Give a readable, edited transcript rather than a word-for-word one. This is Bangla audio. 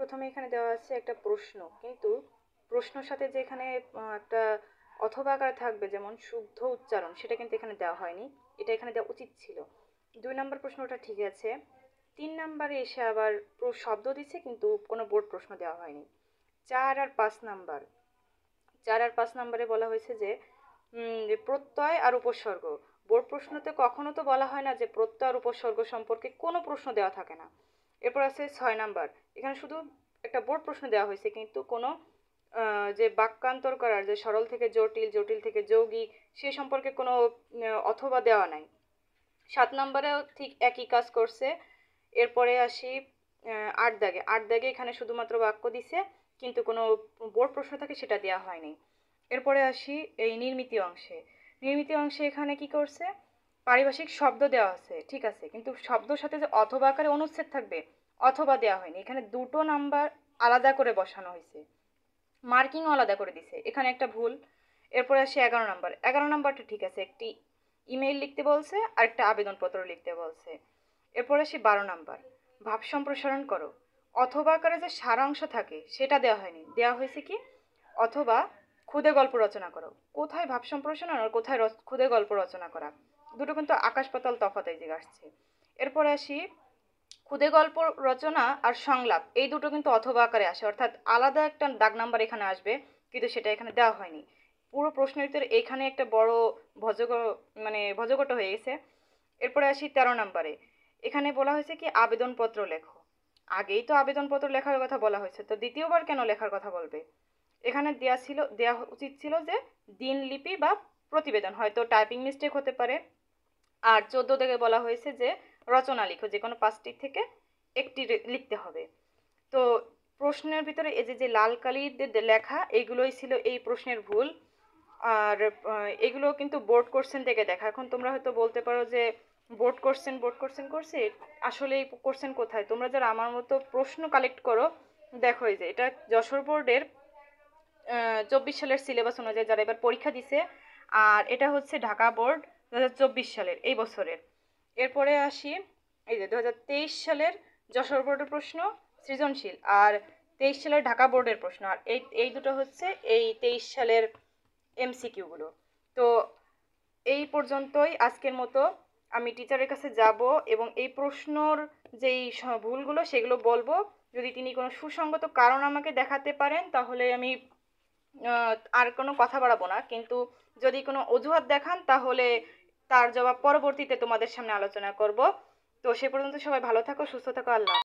প্রথমে এখানে দেওয়া আছে একটা প্রশ্ন, কিন্তু প্রশ্নর সাথে যে এখানে একটা অথবা আকার থাকবে যেমন শুদ্ধ উচ্চারণ, সেটা কিন্তু এখানে দেওয়া হয়নি। এটা এখানে দেওয়া উচিত ছিল। 2 নম্বর প্রশ্নটা ঠিক আছে। 3 নম্বরে এসে আবার শব্দ দিচ্ছে কিন্তু কোনো বোর্ড প্রশ্ন দেওয়া হয়নি। 4 আর 5 নম্বর, 4 আর 5 নম্বরে বলা হয়েছে যে প্রত্যয় আর উপসর্গ। বোর্ড প্রশ্নতে কখনো তো বলা হয় না যে প্রত্যয় আর উপসর্গ সম্পর্কে কোনো প্রশ্ন দেওয়া থাকে না। এরপর আছে 6 নম্বর, এখানে শুধু একটা বোর্ড প্রশ্ন দেওয়া হয়েছে কিন্তু কোনো যে বাক্যান্তর করার, যে সরল থেকে জটিল, জটিল থেকে যৌগিক, সে সম্পর্কে কোনো অথবা দেওয়া নাই। 7 নম্বরেও ঠিক একই কাজ করছে। এরপরে আসি 8 দাগে, 8 দাগে এখানে শুধুমাত্র বাক্য দিছে কিন্তু কোনো বোর্ড প্রশ্ন থাকে সেটা দেওয়া হয়নি। এরপরে আসি এই নির্মিতি অংশে। নির্মিতি অংশে এখানে কি করছে, পারিভাষিক শব্দ দেওয়া আছে ঠিক আছে, কিন্তু শব্দের সাথে যে অথবা আকারে অনুচ্ছেদ থাকবে, অথবা দেওয়া হয়নি। এখানে 2 নাম্বার আলাদা করে বসানো হয়েছে, মার্কিংও আলাদা করে দিছে, এখানে একটা ভুল। এরপরে আসি 11 নম্বর। 11 নম্বরটা ঠিক আছে, একটি ইমেইল লিখতে বলছে আর একটা আবেদনপত্র লিখতে বলছে। এরপর আসি 12 নম্বর, ভাব সম্প্রসারণ করো। অথবা আকারে যে সারাংশ থাকে সেটা দেওয়া হয়নি, দেওয়া হয়েছে কি অথবা ক্ষুদে গল্প রচনা করো। কোথায় ভাব সম্প্রসারণ আর কোথায় ক্ষুদে গল্প রচনা করা, দুটো কিন্তু আকাশ পাতাল তফাৎ এই দিকে আসছে। এরপর আসি ক্ষুদে গল্প রচনা আর সংলাপ, এই দুটো কিন্তু অথবা আকারে আসে, অর্থাৎ আলাদা একটা দাগ নাম্বার এখানে আসবে, কিন্তু সেটা এখানে দেওয়া হয়নি। পুরো প্রশ্নের ভিতরে এখানে একটা বড় ভজগট হয়ে গেছে। এরপরে আসি 13 নম্বরে, এখানে বলা হয়েছে কি আবেদনপত্র লেখো। আগেই তো আবেদনপত্র লেখার কথা বলা হয়েছে, তো দ্বিতীয়বার কেন লেখার কথা বলবে? এখানে দেওয়া উচিত ছিল যে দিনলিপি বা প্রতিবেদন, হয়তো টাইপিং মিস্টেক হতে পারে। আর 14 থেকে বলা হয়েছে যে রচনা লিখো, যে কোনো 5টি থেকে একটি লিখতে হবে। তো প্রশ্নের ভিতরে এই যে যে লাল কালির লেখা, এইগুলোই ছিল এই প্রশ্নের ভুল। আর এগুলো কিন্তু বোর্ড কোশ্চেন থেকে দেখা। এখন তোমরা হয়তো বলতে পারো যে বোর্ড কোশ্চেন করছে, আসলে এই কোশ্চেন কোথায়? তোমরা যারা আমার মতো প্রশ্ন কালেক্ট করো, দেখো এই যে এটা যশোর বোর্ডের 24 সালের সিলেবাস অনুযায়ী যারা এবার পরীক্ষা দিছে, আর এটা হচ্ছে ঢাকা বোর্ড 2024 সালের, এই বছরের। এরপরে আসি এই যে 2023 সালের যশোর বোর্ডের প্রশ্ন সৃজনশীল, আর 23 সালের ঢাকা বোর্ডের প্রশ্ন, আর এই দুটো হচ্ছে এই 23 সালের এমসিকিউগুলো। তো এই পর্যন্তই আজকের মতো। আমি টিচারের কাছে যাব এবং এই প্রশ্নর যেই ভুলগুলো সেগুলো বলবো। যদি তিনি কোনো সুসংগত কারণ আমাকে দেখাতে পারেন তাহলে আমি আর কোনো কথা বাড়াবো না, কিন্তু যদি কোনো অজুহাত দেখান তাহলে তার জবাব পরবর্তীতে তোমাদের সামনে আলোচনা করব। তো সে পর্যন্ত সবাই ভালো থাকো, সুস্থ থাকো, আল্লাহ।